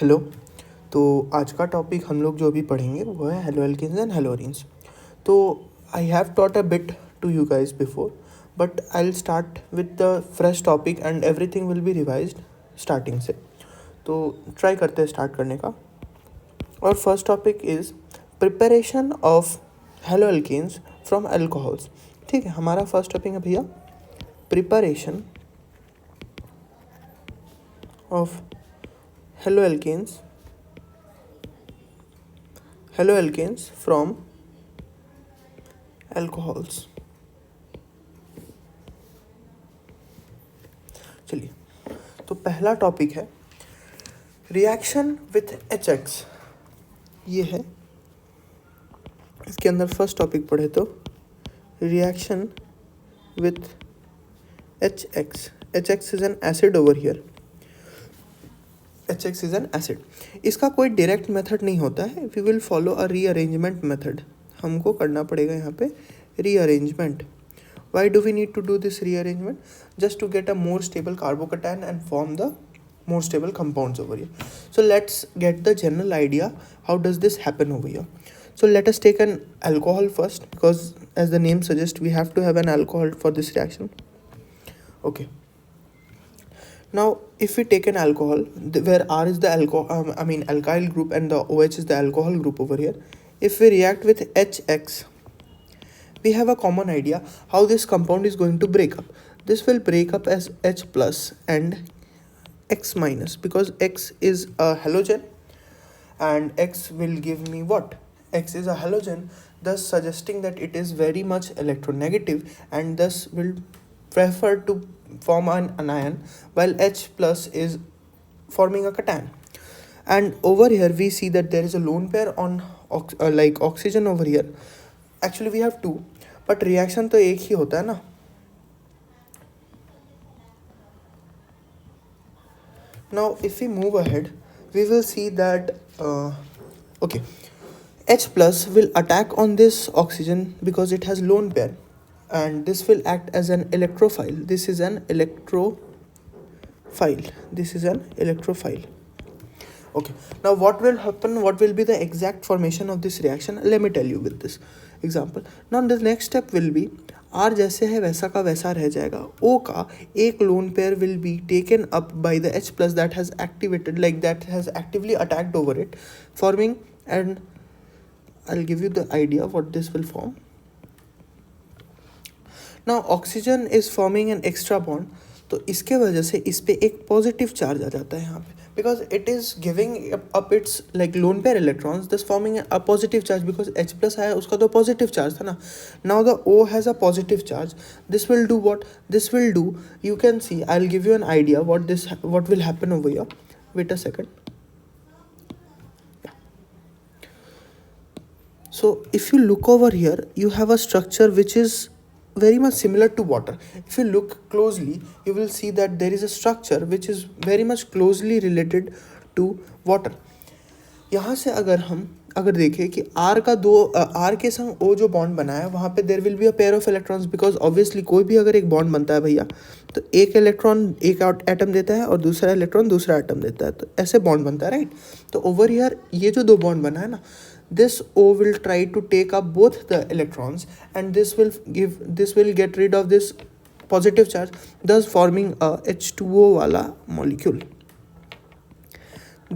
Hello. तो आज का टॉपिक हम लोग जो अभी पढ़ेंगे वो है हेलो एल्केन्स एंड हेलोरीन्स। तो I have taught a bit to you guys before, but I will start with the fresh topic and everything will be revised starting से। तो ट्राई करते हैं स्टार्ट करने का। और first topic is preparation of halo alkanes from alcohols. ठीक है, हमारा फर्स्ट टॉपिक है भैया preparation of halo alkanes from alcohols. चलिए, तो पहला टॉपिक है रिएक्शन विथ HX। ये है, इसके अंदर फर्स्ट टॉपिक पढ़े तो reaction with HX। HX is an acid over here. HX is an acid. इसका कोई डायरेक्ट मेथड नहीं होता है, we will follow a rearrangement method. हमको करना पड़ेगा यहाँ पे rearrangement. Why do we need to do this rearrangement? Just to get a more stable carbocation and form the more stable compounds over here. So let's get the general idea how does this happen over here. So let us take an alcohol first, because as the name suggests we have to have an alcohol for this reaction. Okay. Now if we take an alcohol where R is the alkyl group and the OH is the alcohol group over here, if we react with HX, we have a common idea how this compound is going to break up. This will break up as H plus and X minus, because X is a halogen and X will give me what? X is a halogen, thus suggesting that it is very much electronegative and thus will prefer to form an anion, while H plus is forming a cation. And over here we see that there is a lone pair on like oxygen over here. Actually we have two, but reaction तो एक ही होता है ना. Now if we move ahead, we will see that okay, H plus will attack on this oxygen because it has lone pair, and this will act as an electrophile. This is an electrophile. Okay, now what will happen, what will be the exact formation of this reaction? Let me tell you with this example. Now the next step will be R जैसे है वैसा का वैसा रह जाएगा. O का एक lone pair will be taken up by the H plus that has activated, like that has actively attacked over it, forming, and I'll give you the idea what this will form. Now oxygen is forming an extra bond, तो इसके वजह से इस पे एक positive charge आ जाता है यहाँ पे, because it is giving up its like lone pair electrons, thus forming a positive charge, because H plus आया उसका तो positive charge था ना. Now the O has a positive charge. This will do what? This will do, you can see, I'll give you an idea what will happen over here. Wait a second. So if you look over here, you have a structure which is very much similar to water. If you look closely, you will see that there is a structure which is very much closely related to water. यहाँ से अगर देखें कि R के संग O जो bond बना है वहाँ पे देर will be a pair of electrons, because obviously कोई भी अगर एक बॉन्ड बनता है भैया तो एक इलेक्ट्रॉन एक एटम देता है और दूसरा इलेक्ट्रॉन दूसरा एटम देता है, तो ऐसे बॉन्ड बनता है, राइट. तो ओवर हियर ये जो दो बॉन्ड बना है ना, this O will try to take up both the electrons, and this will get rid of this positive charge, thus forming a H2O वाला molecule.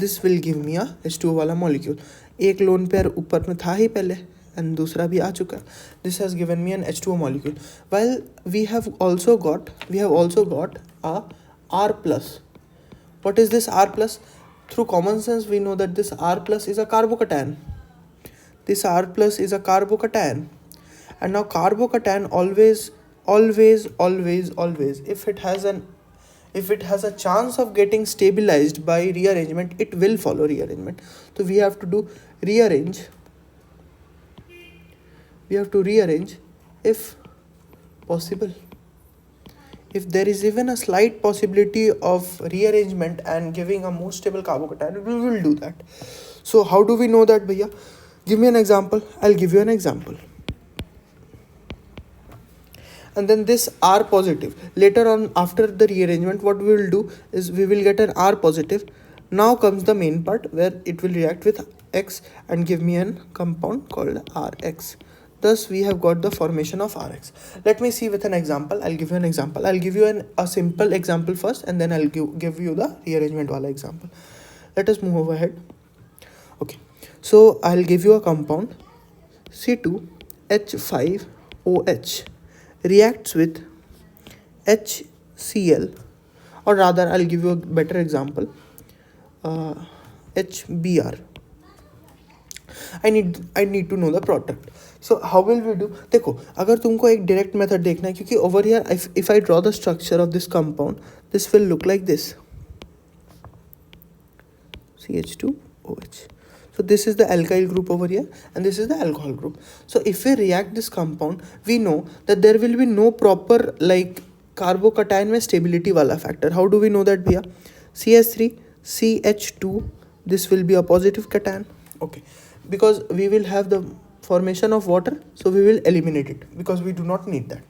This will give me a H2O वाला molecule. एक lone pair ऊपर में था ही पहले and दूसरा भी आ चुका. This has given me an H2O molecule. While we have also got a R plus. What is this R plus? Through common sense we know that this R plus is a carbocation. This R plus is a carbocation, and now carbocation always, if it has a chance of getting stabilized by rearrangement, it will follow rearrangement. So we have to do rearrange. We have to rearrange if possible. If there is even a slight possibility of rearrangement and giving a more stable carbocation, we will do that. So how do we know that, bhaiya? Give me an example. I'll give you an example. And then this R positive. Later on, after the rearrangement, what we will do is we will get an R positive. Now comes the main part where it will react with X and give me an compound called RX. Thus we have got the formation of RX. Let me see with an example. I'll give you an example. I'll give you a simple example first, and then I'll give you the rearrangement wala example. Let us move ahead. Okay, so I'll give you a compound C2H5OH reacts with HCl, or rather I'll give you a better example, HBr. I need to know the product. So how will we do? देखो, अगर तुमको एक direct method देखना है, क्योंकि over here if I draw the structure of this compound, this will look like this, CH2OH. So this is the alkyl group over here, and this is the alcohol group. So if we react this compound, we know that there will be no proper like carbocation में stability वाला factor. How do we know that भैया? CH3, CH2, this will be a positive cation. Okay, because we will have the formation of water, so we will eliminate it because we do not need that.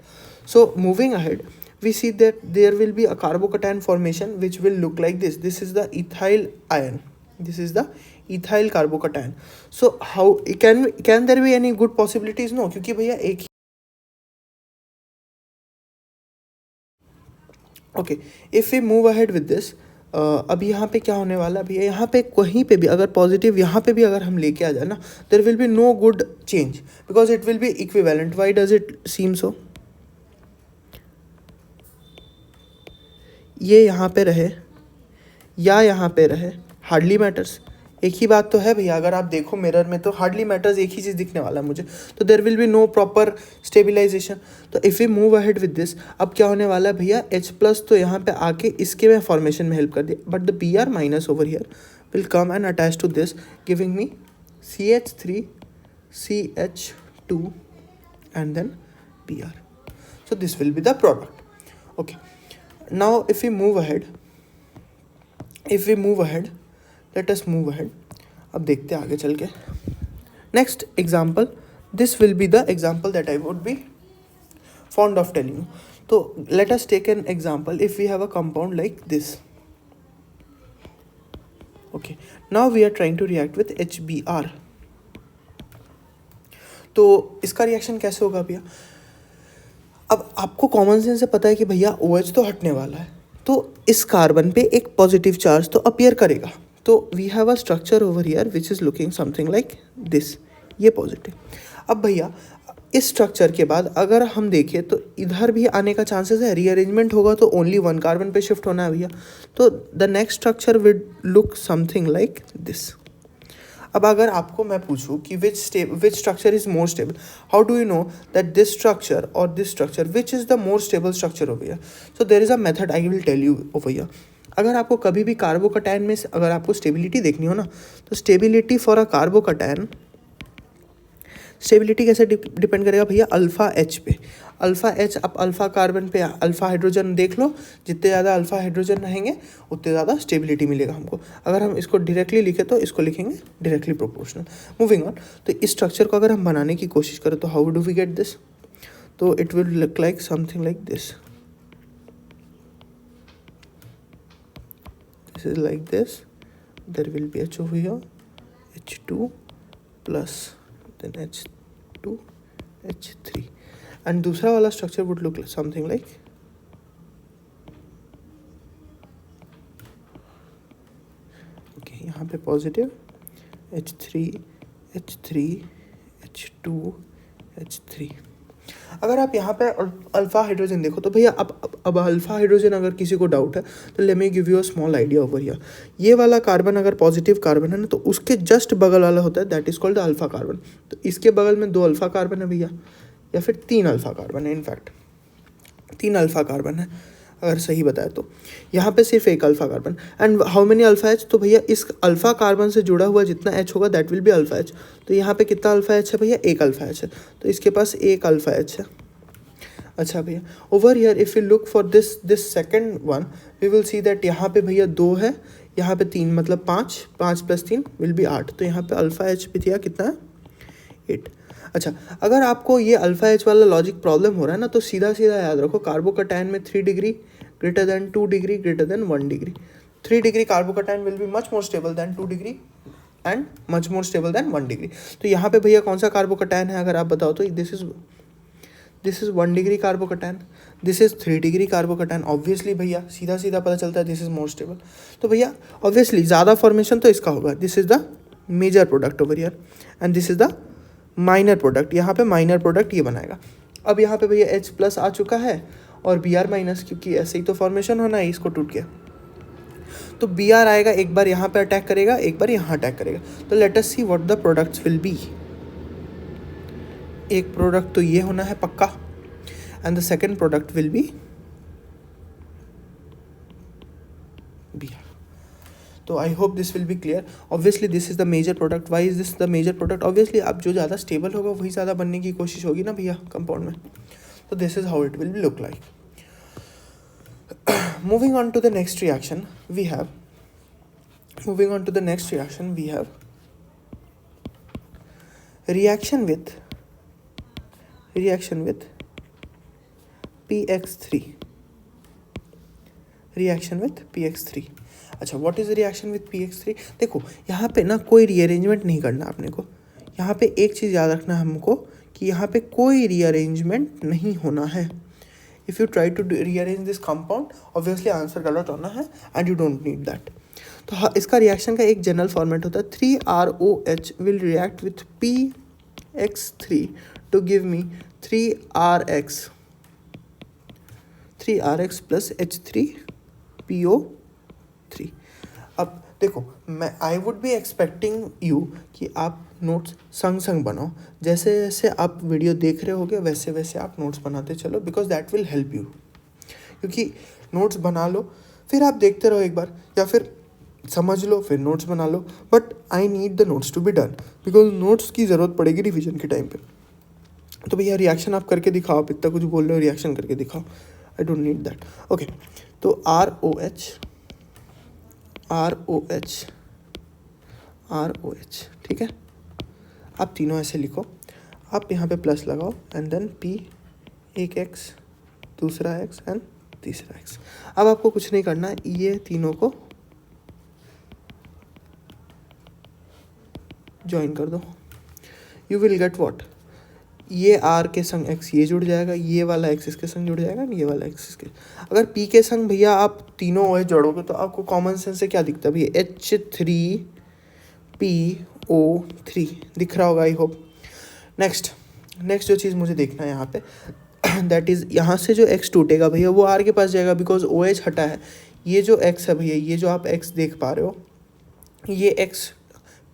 So moving ahead, we see that there will be a carbocation formation which will look like this. This is the ethyl ion. This is the ethyl carbocation. So how can there be any good possibilities? No, क्योंकि भैया एक ही. Okay, if we move ahead with this, अब यहाँ पे क्या होने वाला भैया, यहाँ पे कहीं पे भी अगर पॉजिटिव यहाँ पे भी अगर हम लेके आ जाए ना, there will be no good change because it will be equivalent. Why does it seem so? ये यहाँ पे रहे या यहाँ पे रहे, हार्डली मैटर्स. एक ही बात तो है भैया, अगर आप देखो मिरर में तो हार्डली मैटर्स, एक ही चीज़ दिखने वाला है मुझे. तो there will be no proper stabilisation. तो if we move ahead with this, अब क्या होने वाला है भैया, H+ तो यहाँ पे आके इसके में फॉर्मेशन में हेल्प कर दिया, but the Br minus over here will come and attach to this giving me CH3 CH2 and then Br. So this will be the product. Okay, now if we move ahead, let us move ahead. अब देखते हैं आगे चल के. Next example, this will be the example that I would be fond of telling you. So let us take an example. If we have a compound like this, okay, now we are trying to react with HBr. तो इसका reaction कैसे होगा भैया? अब आपको common sense से पता है कि भैया OH तो हटने वाला है, तो इस कार्बन पे एक पॉजिटिव चार्ज तो अपीयर करेगा. तो we have a structure over here which is looking something like this, ये पॉजिटिव. अब भैया इस स्ट्रक्चर के बाद अगर हम देखें तो इधर भी आने का चांसेस है, रीअरेंजमेंट होगा तो ओनली वन कार्बन पे शिफ्ट होना है भैया. तो the next structure will look something like this. अब अगर आपको मैं पूछूं कि which structure is more stable, how do you know that this structure और this structure which is the more stable structure over here? So there is a method I will tell you over here. अगर आपको कभी भी carbocation में अगर आपको stability देखनी हो ना, तो stability for a carbocation, stability कैसे डिपेंड करेगा भैया? अल्फ़ा H पे. अल्फ़ा H, आप अल्फ़ा कार्बन पे अल्फ़ा हाइड्रोजन देख लो, जितने ज़्यादा अल्फ़ा हाइड्रोजन रहेंगे उतने ज़्यादा स्टेबिलिटी मिलेगा हमको. अगर हम इसको डायरेक्टली लिखे तो इसको लिखेंगे डायरेक्टली प्रोपोर्शनल. मूविंग ऑन, तो इस स्ट्रक्चर को अगर हम बनाने की कोशिश करें तो how do we get this? तो it will look like something like this. This is like this. There will be H over here, H2 plus then H2 H3, and दूसरा वाला structure would look like something like okay, यहाँ पे positive H3 H3 H2 H3. अगर आप यहाँ पे alpha hydrogen देखो तो भैया अब अल्फ़ा हाइड्रोजन अगर किसी को डाउट है तो let me give you a small idea over here. ये वाला कार्बन अगर पॉजिटिव कार्बन है ना, तो उसके जस्ट बगल वाला होता है that is called the alpha carbon. तो इसके बगल में 2 अल्फ़ा कार्बन है भैया, या फिर 3 अल्फ़ा कार्बन है. इनफैक्ट 3 अल्फ़ा कार्बन है अगर सही बताया तो. यहाँ पे सिर्फ एक alpha carbon. And how many alpha H? तो भैया इस अल्फ़ा कार्बन से जुड़ा हुआ जितना एच होगा that will B alpha H. तो यहाँ पे कितना अल्फ़ा एच है भैया? एक अल्फ़ा एच है, तो इसके पास एक अल्फ़ा एच है. अच्छा भैया, over here if you look for this second one, we will see that यहाँ पे भैया 2 है, यहाँ पे 3, मतलब 5 + 3 विल बी 8. तो यहाँ पे अल्फ़ा एच भी दिया कितना है? 8. अच्छा, अगर आपको ये अल्फ़ा एच वाला लॉजिक प्रॉब्लम हो रहा है ना, तो सीधा सीधा याद रखो कार्बोकैटायन में 3 degree greater than 2 degree greater than 1 degree. 3 degree carbocation will be much more stable then 2 degree and much more stable then 1 degree. तो यहाँ पे भैया कौन सा कार्बोकैटायन है अगर आप बताओ तो this is 1 degree carbocation, this is 3 degree carbocation. Obviously भैया सीधा सीधा पता चलता है दिस इज मोर स्टेबल। तो भैया ऑब्वियसली ज़्यादा फॉर्मेशन तो इसका होगा, this is the major product over here and this is the minor product. यहाँ पे माइनर प्रोडक्ट ये बनाएगा। अब यहाँ पे भैया H प्लस आ चुका है और Br माइनस, क्योंकि ऐसे ही तो फॉर्मेशन होना है, इसको टूट गया। तो Br आएगा, एक बार यहाँ पे अटैक करेगा, एक बार यहाँ अटैक करेगा। तो let us see what the products will be. एक प्रोडक्ट तो ये होना है पक्का and the second product will be Br. तो I hope this will be clear. Obviously this is the major product. Why is this the major product? Obviously अब जो ज़्यादा स्टेबल होगा वही ज़्यादा बनने की कोशिश होगी ना भैया कंपाउंड में। तो this is how it will look like. Moving on to the next reaction we have reaction with px3। reaction with px3। अच्छा, what is reaction with px3? देखो यहाँ पे ना कोई रीअरेंजमेंट नहीं करना अपने को। यहाँ पे एक चीज़ याद रखना हमको कि यहाँ पे कोई रीअरेंजमेंट नहीं होना है। If you try to rearrange this compound obviously answer गलत होना है and you don't need that. तो हाँ, इसका रिएक्शन का एक जनरल फॉर्मेट होता है 3ROH will react with px3 to give me 3RX plus H3PO3। अब देखो मैं I would be expecting you कि आप नोट्स संग बनाओ। जैसे जैसे आप वीडियो देख रहे होगे वैसे वैसे आप नोट्स बनाते चलो, because that will help you. क्योंकि नोट्स बना लो फिर आप देखते रहो एक बार, या फिर समझ लो फिर नोट्स बना लो, but I need the notes to be done because notes की ज़रूरत पड़ेगी रिविजन के टाइम पे। तो भैया रिएक्शन आप करके दिखाओ, आप इतना कुछ बोल रहे हो, रिएक्शन करके दिखाओ। आई डोंट नीड दैट। ओके, तो ROH ठीक है। आप तीनों ऐसे लिखो, आप यहाँ पे प्लस लगाओ एंड देन P, एक X, दूसरा X एंड तीसरा X। अब आपको कुछ नहीं करना है, ये तीनों को ज्वाइन कर दो। You will get what? ये R के संग X ये जुड़ जाएगा, ये वाला X इसके संग जुड़ जाएगा, ये वाला X इसके। अगर P के संग भैया आप तीनों OH जोड़ोगे तो आपको कॉमन सेंस से क्या दिखता है भैया? H3PO3 दिख रहा होगा आई होप। नेक्स्ट जो चीज़ मुझे देखना है यहाँ पे दैट इज़ यहाँ से जो X टूटेगा भैया वो R के पास जाएगा बिकॉज OH हटा है। ये जो X है भैया, ये जो आप X देख पा रहे हो, ये X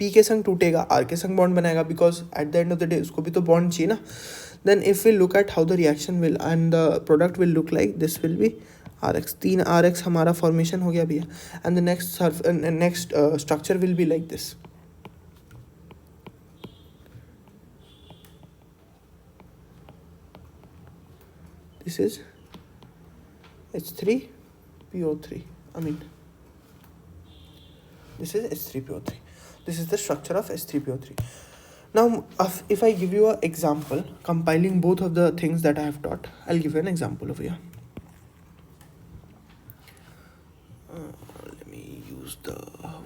P के संग टूटेगा, R के संग बॉन्ड बनाएगा because at the end of the day उसको भी तो बॉन्ड चाहिए ना। Then if we look at how the reaction will end the product will look like, this will be RX। 3 RX हमारा फॉर्मेशन हो गया भैया and the next structure will be like this. This is H3PO3. I mean, this is H3PO3. This is the structure of H3PO3. Now, if I give you an example, compiling both of the things that I have taught, I'll give you an example over here. Let me use the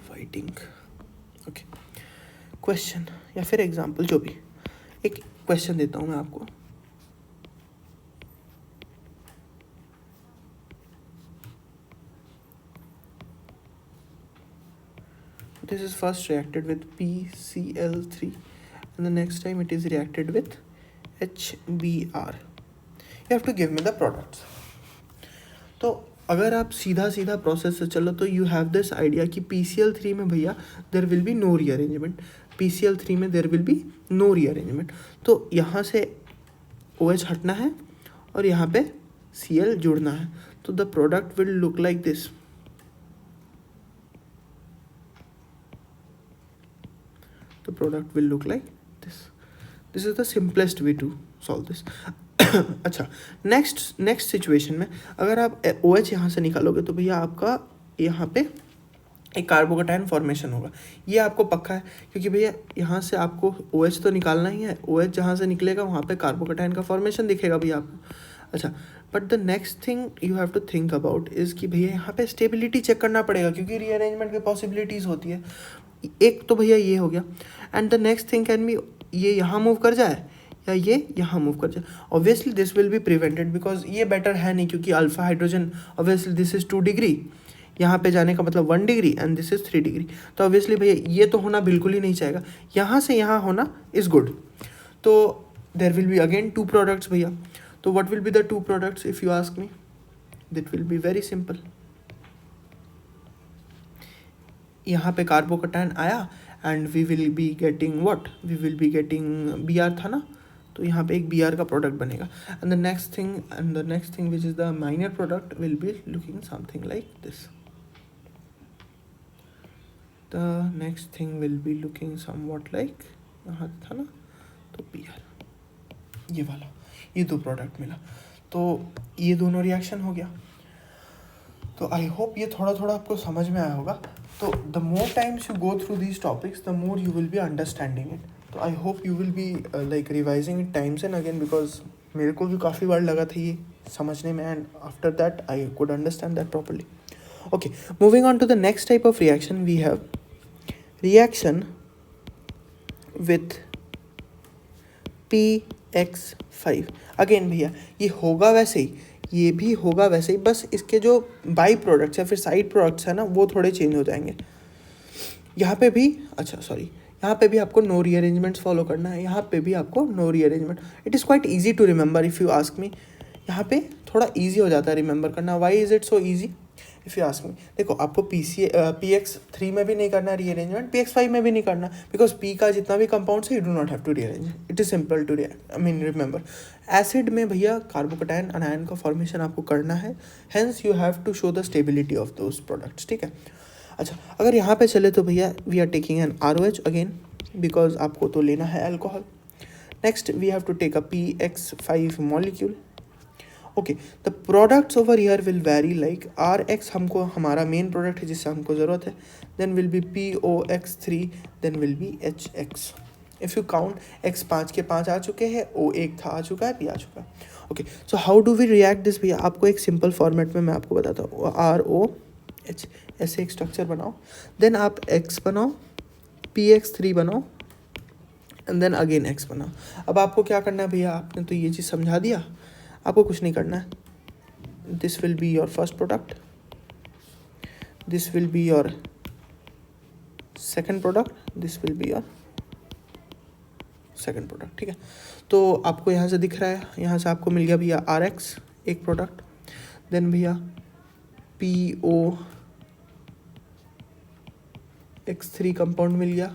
white ink. Okay. Question या फिर example जो भी, एक question देता हूँ मैं आपको। This is first reacted with PCl3 and the next time it is reacted with HBr. You have to give me the products. तो अगर आप सीधा सीधा प्रोसेस से चलो तो यू हैव दिस आइडिया कि PCl3 में भैया there will be no rearrangement, PCl3 में there will be no rearrangement. तो यहाँ से OH हटना है और यहाँ पे Cl जुड़ना है, तो the product will look like this. The product will look like this. This is the simplest way to solve this. अच्छा, नेक्स्ट सिचुएशन में अगर आप OH यहाँ से निकालोगे तो भैया आपका यहाँ पे एक कार्बोकैटायन फॉर्मेशन होगा। ये आपको पक्का है क्योंकि भैया यहाँ से आपको OH तो निकालना ही है। OH जहाँ से निकलेगा वहाँ पे कार्बोकैटायन का फॉर्मेशन दिखेगा भैया आपको। अच्छा, but the next thing you have to think about is कि भैया यहाँ पे स्टेबिलिटी चेक करना पड़ेगा, क्योंकि रीअरेंजमेंट की पॉसिबिलिटीज़ होती है। एक तो भैया ये हो गया, and the next thing can be ये यहाँ मूव कर जाए या ये यहाँ मूव कर जाए। Obviously this will be prevented because ये बेटर है नहीं, क्योंकि alpha hydrogen obviously this is 2 degree, यहाँ पे जाने का मतलब 1 degree and this is 3 degree. तो ऑब्वियसली भैया ये तो होना बिल्कुल ही नहीं चाहेगा, यहाँ से यहाँ होना इज़ गुड। तो there will be again 2 products भैया। तो what will be the 2 products if you ask me? That will be very simple. यहाँ पे कार्बोकैटायन आया and we will be getting what, we will be getting Br था ना, तो यहाँ पे एक Br का प्रोडक्ट बनेगा। And the next thing which is the minor product will be looking something like this. The next thing will be looking somewhat like, यहाँ था ना, तो Br ये वाला, ये 2 प्रोडक्ट मिला। तो ये दोनों रिएक्शन हो गया। तो आई होप ये थोड़ा थोड़ा आपको समझ में आया होगा। तो the more times you go through these topics the more you will be understanding it. तो I hope you will be like revising it times and again, because मेरे को भी काफ़ी बार लगा था ये समझने में, and after that I could understand that properly. Okay, moving on to the next type of reaction, we have reaction with PX5। अगेन भैया ये होगा वैसे ही, ये भी होगा वैसे ही, बस इसके जो बाई प्रोडक्ट्स या फिर साइड प्रोडक्ट्स है ना वो थोड़े चेंज हो जाएंगे। यहाँ पे भी यहाँ पे भी आपको नो रीअरेंजमेंट्स फॉलो करना है, यहाँ पे भी आपको no rearrangement. It is quite easy to remember if you ask me. यहाँ पे थोड़ा ईजी हो जाता है रिमेंबर करना। Why is it so easy if you ask me? देखो आपको PX3 में भी नहीं करना रीअरेंजमेंट, PX5 में भी नहीं करना, बिकॉज P का जितना भी कंपाउंड्स है you do not have to rearrange, it is simple to remember. Acid में भैया कार्बोकैटायन अनायन का फॉर्मेशन आपको करना है, hence you have to show the stability of those products, ठीक है। अच्छा, अगर यहाँ पे चले तो भैया we are taking an ROH again, because आपको तो लेना है alcohol. Next we have to take a PX5 molecule. Okay, the products over here will very, like RX हमको हमारा मेन प्रोडक्ट है जिससे हमको ज़रूरत है, then will be POX3, then will be HX। If you count X 5 के 5 आ चुके हैं, O 1 था आ चुका है, P आ चुका है। Okay, so how do we react this भैया? आपको एक सिंपल फॉर्मेट में मैं आपको बताता हूँ। ROH ऐसे एक स्ट्रक्चर बनाओ, देन आप X बनाओ, PX3 बनाओ, एंड देन अगेन X बनाओ। अब आपको क्या करना है भैया? आपने तो ये चीज़ समझा दिया, आपको कुछ नहीं करना है। This will be your first product, this will be your second product, this will be your second product, ठीक है। तो आपको यहाँ से दिख रहा है, यहाँ से आपको मिल गया भैया RX एक प्रोडक्ट, देन भैया POX3 कंपाउंड मिल गया,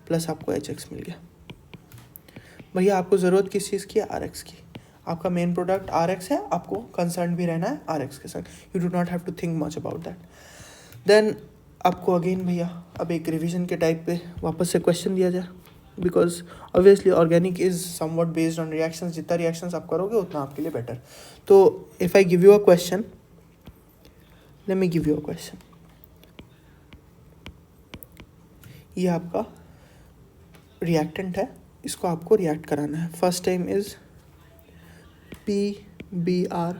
प्लस आपको HX मिल गया। भैया आपको ज़रूरत किस चीज़ की है? RX की। आपका मेन प्रोडक्ट RX है, आपको कंसर्न भी रहना है RX के साथ, you do not have to think much about that. Then आपको अगेन भैया अब एक रिवीजन के टाइप पे वापस से क्वेश्चन दिया जाए, because obviously organic is somewhat based on reactions, जितना रिएक्शंस आप करोगे उतना आपके लिए बेटर। तो if I give you a question, let me give you a question. ये आपका रिएक्टेंट है, इसको आपको रिएक्ट कराना है। First time is PBr3,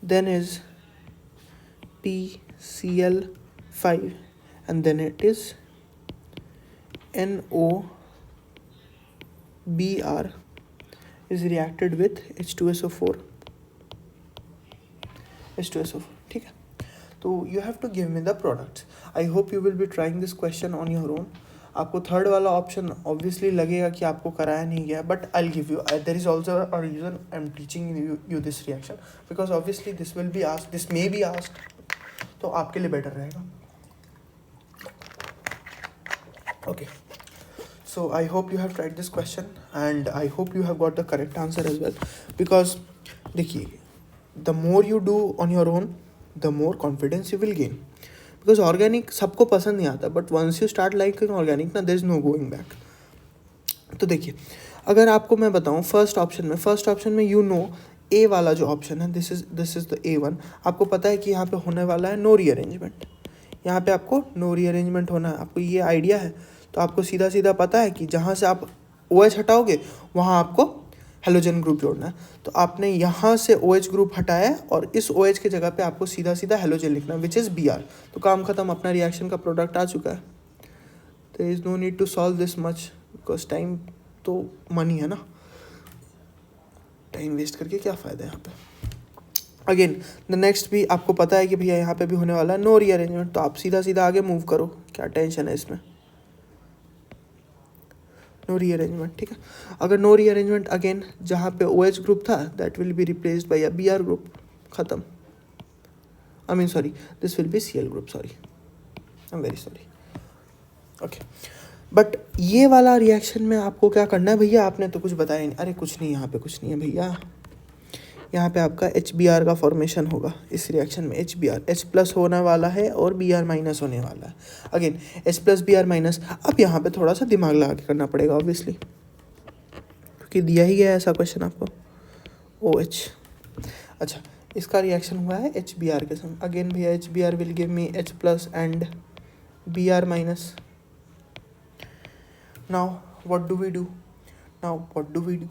then is PCl5, and then it is NOBr is reacted with H2SO4, ठीक है। तो you have to give me the products. I hope you will be trying this question on your own. आपको third वाला option obviously लगेगा कि आपको कराया नहीं गया, but I will give you, there is also a reason I am teaching you this reaction, because obviously this will be asked, this may be asked, तो आपके लिए बेटर रहेगा। Okay, so I hope you have tried this question and I hope you have got the correct answer as well, because देखिए the more you do on your own the more confidence you will gain, because organic सबको पसंद नहीं आता, but once you start liking organic ना, there is no going back. तो देखिए अगर आपको मैं बताऊं फर्स्ट ऑप्शन में यू नो ए वाला जो ऑप्शन है, दिस इज द A1, आपको पता है कि यहाँ पे होने वाला है नो रीअरेंजमेंट, यहाँ पे आपको नो रीअरेंजमेंट होना है, आपको ये आइडिया है। तो आपको सीधा सीधा पता है कि जहाँ से आप OH हटाओगे वहाँ आपको हेलोजन ग्रुप जोड़ना है, तो आपने यहाँ से OH ग्रुप हटाया है और इस OH के जगह पे आपको सीधा सीधा हेलोजन लिखना है विच इज़ Br। तो काम खत्म, अपना रिएक्शन का प्रोडक्ट आ चुका है। There is no need to solve this much because time तो मनी है ना, टाइम वेस्ट करके क्या फ़ायदा है यहाँ पे। अगेन द नेक्स्ट भी आपको पता है कि भैया यहाँ पे भी होने वाला है नो रीअरेंजमेंट, तो आप सीधा सीधा आगे मूव करो, क्या टेंशन है इसमें, नो रीअरेंजमेंट। ठीक है, अगर नो रीअरेंजमेंट अगेन जहाँ पे OH ग्रुप था that will be replaced by a Br group, ख़त्म। I mean sorry, this will be Cl group, sorry I am very sorry. Okay, but ये वाला रिएक्शन में आपको क्या करना है भैया, आपने तो कुछ बताया नहीं। अरे कुछ नहीं, यहाँ पे कुछ नहीं है भैया, यहाँ पे आपका HBr का फॉर्मेशन होगा इस रिएक्शन में। HBr H प्लस होने वाला है और Br माइनस होने वाला है। Again H plus Br minus, अब यहाँ पे थोड़ा सा दिमाग लगा के करना पड़ेगा ऑब्वियसली, क्योंकि दिया ही गया है ऐसा क्वेश्चन आपको। OH, अच्छा इसका रिएक्शन हुआ है HBr के साथ। अगेन भैया HBr will give me H plus and Br माइनस। Now what do we do,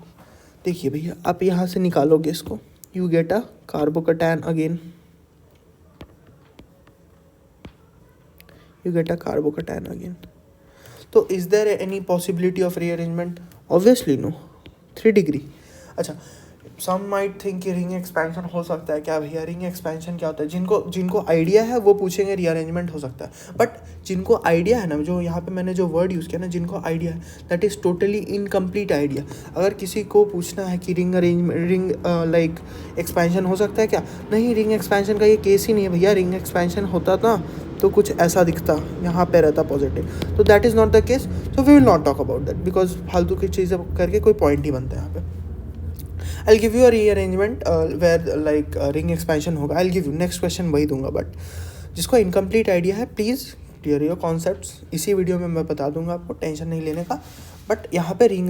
देखिए भैया आप यहाँ से निकालोगे इसको, you get a carbocation again, तो is there any possibility of rearrangement, obviously no, 3 degree. अच्छा, सम माइट थिंक कि रिंग एक्सपेंशन हो सकता है क्या भैया, रिंग एक्सपेंशन क्या होता है, जिनको आइडिया है वो पूछेंगे रीअरेंजमेंट हो सकता है, बट जिनको आइडिया है ना, जो यहाँ पे मैंने जो वर्ड यूज़ किया ना, जिनको आइडिया है that is totally incomplete idea. अगर किसी को पूछना है कि रिंग लाइक एक्सपेंशन हो सकता है क्या, नहीं, रिंग एक्सपेंशन का ये केस ही नहीं है भैया। रिंग एक्सपेंशन होता ना तो कुछ ऐसा दिखता, यहाँ पे रहता पॉजिटिव, तो that is not the case, so we will not talk about that because फालतू की चीज़ें करके कोई पॉइंट ही बनता है यहाँ पे। I'll give you a rearrangement where like ring expansion होगा, I'll give you next question वही दूंगा, बट जिसको इनकम्प्लीट आइडिया है प्लीज़ क्लियर योर कॉन्सेप्ट्स, इसी वीडियो में मैं बता दूंगा, आपको टेंशन नहीं लेने का। बट यहाँ पे रिंग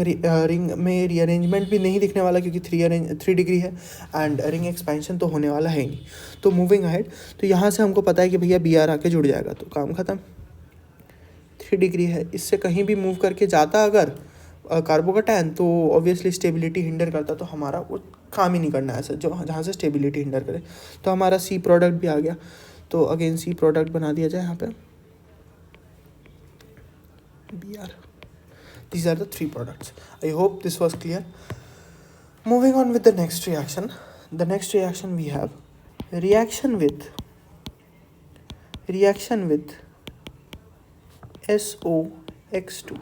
में रीअरेंजमेंट भी नहीं दिखने वाला क्योंकि 3 डिग्री है एंड रिंग एक्सपेंशन तो होने वाला है ही नहीं। तो मूविंग अहेड, तो यहाँ से हमको पता है कि भैया Br आके जुड़ जाएगा, तो काम ख़त्म। 3 डिग्री है, इससे कहीं भी मूव करके जाता अगर कार्बोकैटायन तो ऑब्वियसली स्टेबिलिटी हिंडर करता, तो हमारा वो काम ही नहीं करना है ऐसा जो जहाँ से स्टेबिलिटी हिंडर करे। तो हमारा C प्रोडक्ट भी आ गया, तो अगेन C प्रोडक्ट बना दिया जाए यहाँ पे Br। These are the 3 products. I hope this was clear. Moving on with the next reaction. The next reaction we have reaction with SOX2.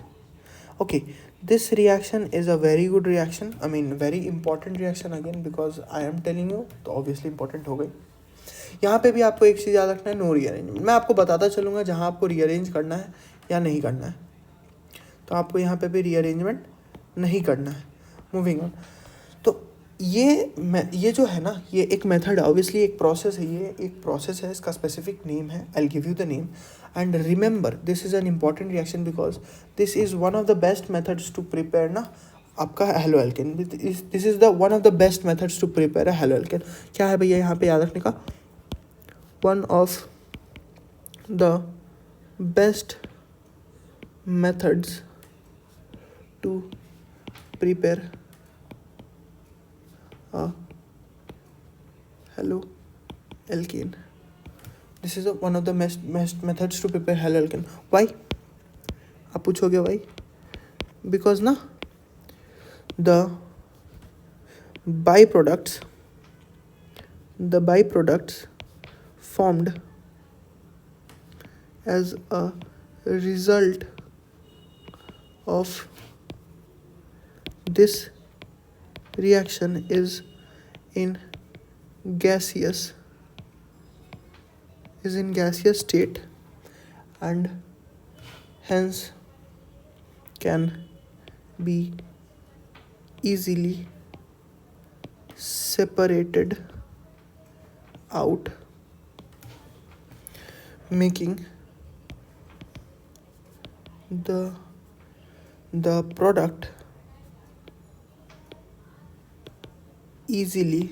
Okay, this reaction is a very good reaction, I mean very important reaction again because I am telling you, तो obviously important हो गई। यहाँ पे भी आपको एक चीज़ याद रखना है, नो रीअरेंजमेंट। मैं आपको बताता चलूँगा जहाँ आपको रीअरेंज करना है या नहीं करना है, तो आपको यहाँ पे भी रीअरेंजमेंट नहीं करना है। मूविंग ऑन, तो ये जो है ना, ये एक मेथड है, ऑब्वियसली एक प्रोसेस है, ये एक प्रोसेस है, इसका स्पेसिफिक नेम है, I will give you the name and remember this is an important reaction because this is one of the best methods to prepare ना आपका haloalkane. This is the one of the best methods to prepare a haloalkane. क्या है भैया यहाँ पे याद रखने का, one of the best methods to prepare hello alkane. This is one of the best methods to prepare hello alkane. Why? आप पूछोगे why? Because ना the byproducts formed as a result of this reaction is in gaseous state and hence can be easily separated out, making the product easily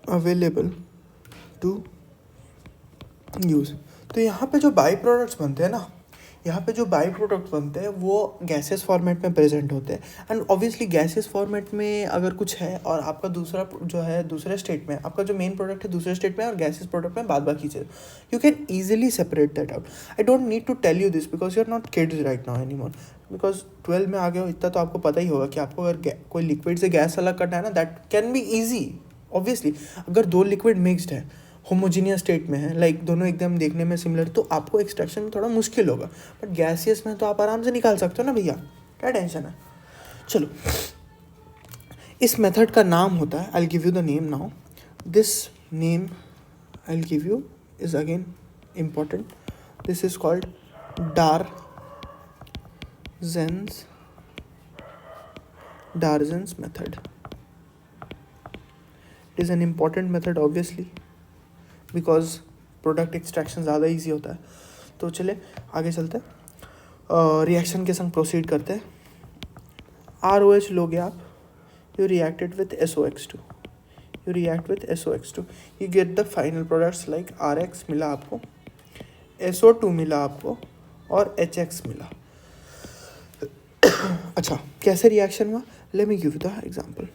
available to use. तो यहाँ पे जो by products बनते हैं ना, यहाँ पे जो बाई प्रोडक्ट बनते हैं वो गैसेस फॉर्मेट में प्रेजेंट होते हैं, एंड ऑब्वियसली गैसेस फॉर्मेट में अगर कुछ है और आपका दूसरा जो है दूसरे स्टेट में, आपका जो मेन प्रोडक्ट है दूसरे स्टेट में और गैसेस प्रोडक्ट में बाद बाकी चीज़, you can easily separate that out. I don't need to tell you this because you are not kids right now any more, because 12 में आ गए हो इतना तो आपको पता ही होगा कि आपको अगर कोई लिक्विड से गैस अलग करना है ना, that can be easy. Obviously अगर दो लिक्विड मिक्सड है, होमोजीनियस स्टेट में है, लाइक दोनों एकदम देखने में सिमिलर, तो आपको एक्सट्रैक्शन में थोड़ा मुश्किल होगा, बट गैसियस में तो आप आराम से निकाल सकते हो ना भैया, क्या टेंशन है. चलो, इस मेथड का नाम होता है, I will give you the name now. This name I will give you is again important. This is called Darzin's method. It is an important method obviously because product extraction ज़्यादा easy होता है. तो चले आगे चलते हैं, reaction के संग प्रोसीड करते हैं. ROH लोगे आप, you reacted with SOX2, you react with SOX2, you get the final products like RX मिला आपको, SO2 मिला आपको और HX मिला. अच्छा, कैसे रिएक्शन हुआ, let me give you the example.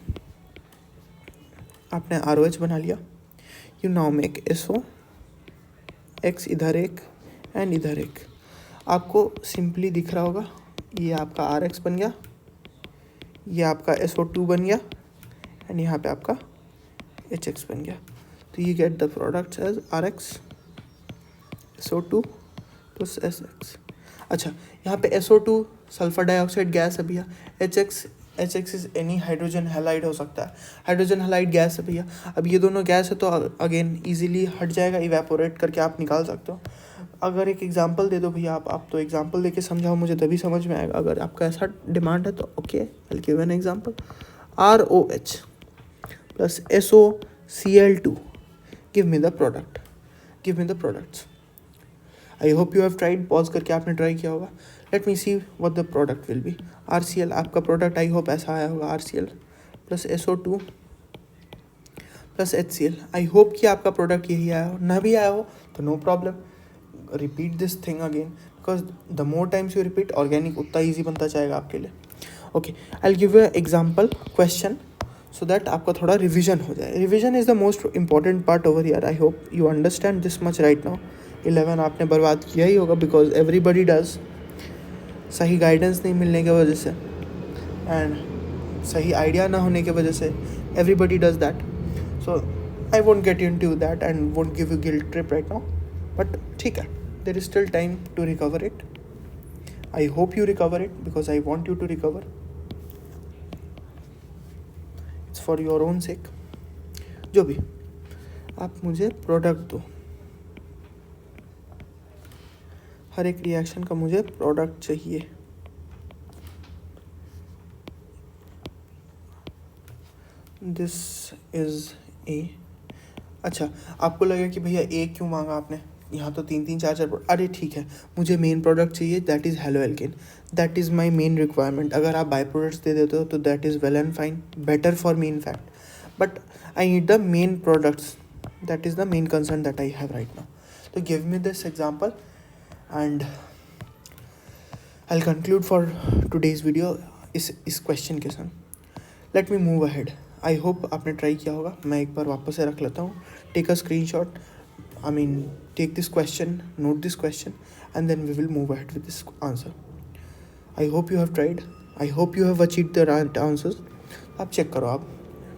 आपने ROH बना लिया, you now make SO, X इधर एक एंड इधर एक. आपको सिंपली दिख रहा होगा, ये आपका RX बन गया, ये आपका SO2 बन गया एंड यहाँ पे आपका HX बन गया. तो you get the products as RX, SO2 plus SX. अच्छा, यहाँ पे SO2 सल्फर डाइऑक्साइड गैस है भैया, HX is any hydrogen halide हो सकता है, हाइड्रोजन हैलाइड गैस है भैया. अब ये दोनों गैस है तो अगेन इजीली हट जाएगा, इवेपोरेट करके आप निकाल सकते हो. अगर एक एग्जांपल दे दो भैया, आप तो एग्जांपल देके समझाओ मुझे, तभी समझ में आएगा. अगर आपका ऐसा डिमांड है तो okay, I will give an example. ROH plus SOCl2, give me the product, give me the products. I hope you have tried, pause करके आपने ट्राई किया होगा. Let me C what the product will B. RCl आपका product I hope ऐसा आया होगा, RCl plus SO2 plus HCl. I hope कि आपका प्रोडक्ट यही आया हो, ना भी आया हो तो no problem, repeat this thing again, because the more times you repeat, organic उतना ईजी बनता जाएगा आपके लिए. Okay, I will give you example question so that आपका थोड़ा रिविजन हो जाए. Revision is the most important part over here. I hope you understand this much right now. 11 आपने बर्बाद किया ही होगा बिकॉज एवरीबडी डज. सही गाइडेंस नहीं मिलने की वजह से एंड सही आइडिया ना होने की वजह से everybody does that. So I won't get into that and won't give you guilt trip right now, but ठीक है, there is still time to recover it. I hope you recover it because I want you to recover. It's for your own sake. जो भी, आप मुझे product दो, हर एक reaction का मुझे प्रोडक्ट चाहिए. This is a. अच्छा, आपको लगेगा कि भैया ए क्यों मांगा आपने, यहाँ तो 3 4 अरे ठीक है, मुझे मेन प्रोडक्ट चाहिए, that is halo alkane, that is my main requirement. अगर आप बाई प्रोडक्ट्स दे देते हो तो that is well and fine, better for me in fact, but I need the main products, that is the main concern that I have right now. तो give me this example and I will conclude for today's video इस क्वेश्चन के संग. Let me move ahead. I hope आपने try किया होगा. मैं एक बार वापस से रख लेता हूँ. Take a screenshot, I mean take this question, note this question, and then we will move ahead with this answer. I hope you have tried, I hope you have achieved the right answers. आप check करो. आप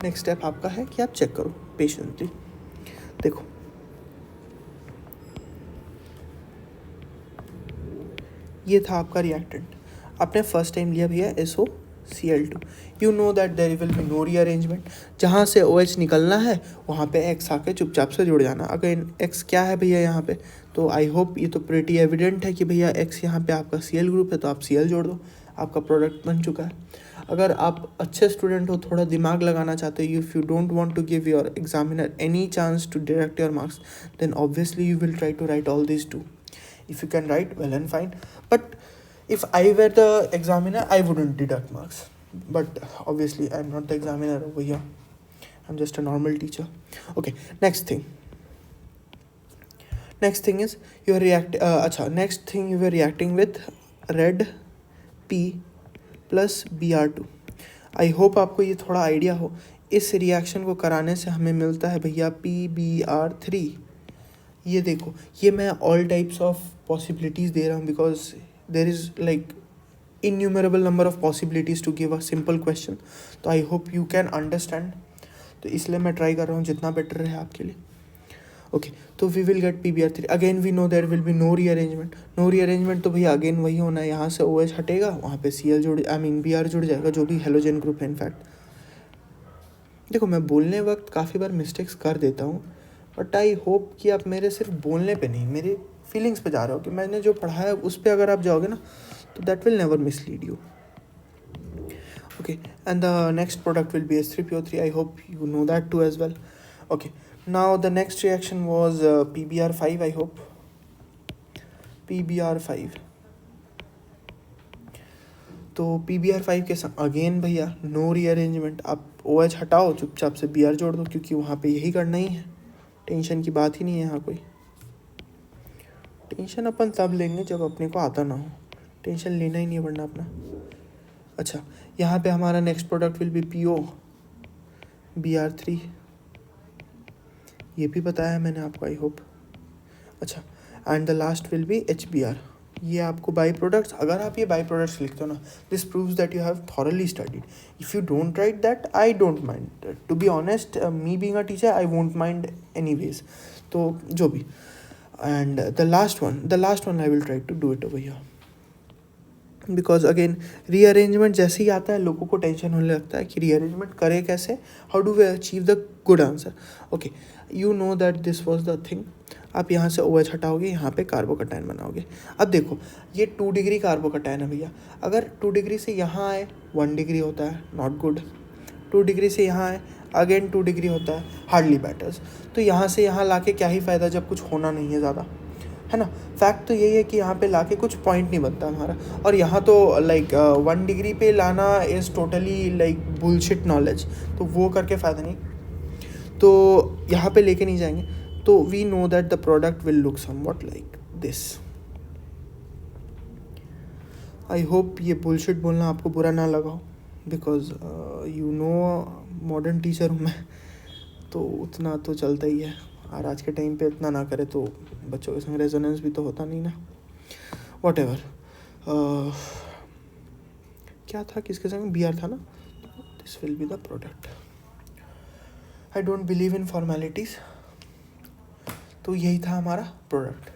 next step आपका है कि आप check करो patiently. देखो, ये था आपका रिएक्टेंट. आपने फर्स्ट टाइम लिया भैया SOCl2. You know that there will be no rearrangement. जहाँ से OH निकलना है वहाँ पे X आके चुपचाप से जुड़ जाना. अगर X क्या है भैया यहाँ पे, तो आई होप ये तो प्रेटी एविडेंट है कि भैया X यहाँ पे आपका Cl ग्रुप है, तो आप Cl जोड़ दो, आपका प्रोडक्ट बन चुका है. अगर आप अच्छे स्टूडेंट हो, थोड़ा दिमाग लगाना चाहते हो, if you don't want to give your examiner any chance to deduct your marks, then obviously you will try to write all this too. If you can write, well and fine, but if I were the examiner, I wouldn't deduct marks, but obviously I'm not the examiner over here, I'm just a normal teacher. Okay, next thing, Next thing is you are अच्छा next thing you were reacting with red P plus Br2. I hope आपको ये थोड़ा idea हो. इस reaction को कराने से हमें मिलता है भैया PBr3. ये देखो, ये मैं ऑल टाइप्स ऑफ पॉसिबिलिटीज़ दे रहा हूँ because there is like innumerable number of possibilities to give a simple question. तो I hope you can understand. तो इसलिए मैं ट्राई कर रहा हूँ जितना बेटर रहे आपके लिए. ओके, तो we will get PBr3. Again we know there will be no rearrangement. No rearrangement तो भैया अगेन वही होना है, यहाँ से OH हटेगा, वहाँ पे Cl जुड़ Br जुड़ जाएगा, जो भी हेलोजन ग्रुप है. इनफैक्ट देखो, मैं बोलने वक्त काफ़ी बार मिस्टेक्स कर देता हूँ, बट आई होप कि आप मेरे सिर्फ बोलने पे नहीं, मेरे फीलिंग्स पे जा रहे हो कि मैंने जो पढ़ाया उस पर अगर आप जाओगे ना तो that will never mislead you. Okay, and the next product will be H3PO3. I hope you know that too as well. Okay, now the next reaction was PBr5. I hope PBr5. तो PBr5 के साथ again भैया no rearrangement. आप OH हटाओ, चुपचाप से Br जोड़ दो, क्योंकि वहाँ पे यही करना ही है. टेंशन की बात ही नहीं है यहाँ कोई. टेंशन अपन तब लेंगे जब अपने को आता ना हो. टेंशन लेना ही नहीं है वरना अपना. अच्छा, यहाँ पे हमारा next product will B PO Br3. ये भी बताया है मैंने आपको, आई होप. अच्छा, and the last will be HBr. ये आपको बाई प्रोडक्ट्स, अगर आप ये बाई प्रोडक्ट्स लिखते हो ना, this proves that you have thoroughly studied. If you don't write that, I don't mind. To be honest, me being a teacher, I won't mind anyways. तो जो भी. And the last one I will try to do it over here, because again rearrangement जैसे ही आता है लोगों को tension होने लगता है कि रीअरेंजमेंट करें कैसे, how do we achieve the good answer. Okay, you know that this was the thing. आप यहाँ से OH हटाओगे, यहाँ पे कार्बोकटायन बनाओगे. अब देखो, ये 2 डिग्री कार्बोकटायन है भैया. अगर 2 डिग्री से यहाँ आए 1 डिग्री होता है, नॉट गुड. 2 डिग्री से यहाँ आए अगेन 2 डिग्री होता है, हार्डली मैटर्स. तो यहाँ से यहाँ लाके क्या ही फ़ायदा जब कुछ होना नहीं है ज़्यादा, है ना. फैक्ट तो यही है कि यहाँ पे लाके कुछ पॉइंट नहीं बनता हमारा. और यहाँ तो लाइक 1 डिग्री पे लाना is totally like bullshit knowledge. तो वो करके फ़ायदा नहीं. तो यहाँ पे लेके नहीं जाएंगे. तो we know that the product will look somewhat like this. I hope ये बुलशिट बोलना आपको बुरा ना लगा हो, because you know modern teacher हूँ मैं, तो उतना तो चलता ही है. और आज के टाइम पे इतना ना करे तो बच्चों के संग रेजोनेंस भी तो होता नहीं ना. Whatever. क्या था, किसके संग Br था ना. This will be the product. I don't believe in formalities. तो यही था हमारा प्रोडक्ट.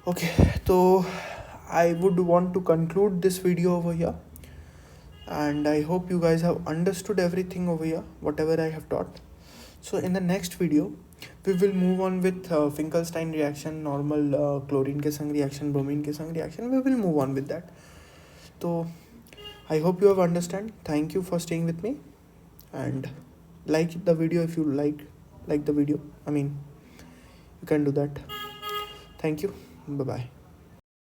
ओके, तो I would want to conclude this video over here, and I hope you guys have understood everything over here, whatever I have taught. So in the next video we will move on with Finkelstein reaction, normal chlorine के संग reaction, bromine के संग reaction. We will move on with that. So I hope you have understand. Thank you for staying with me, and like the video if you like the video. I mean, you can do that. Thank you. Bye bye.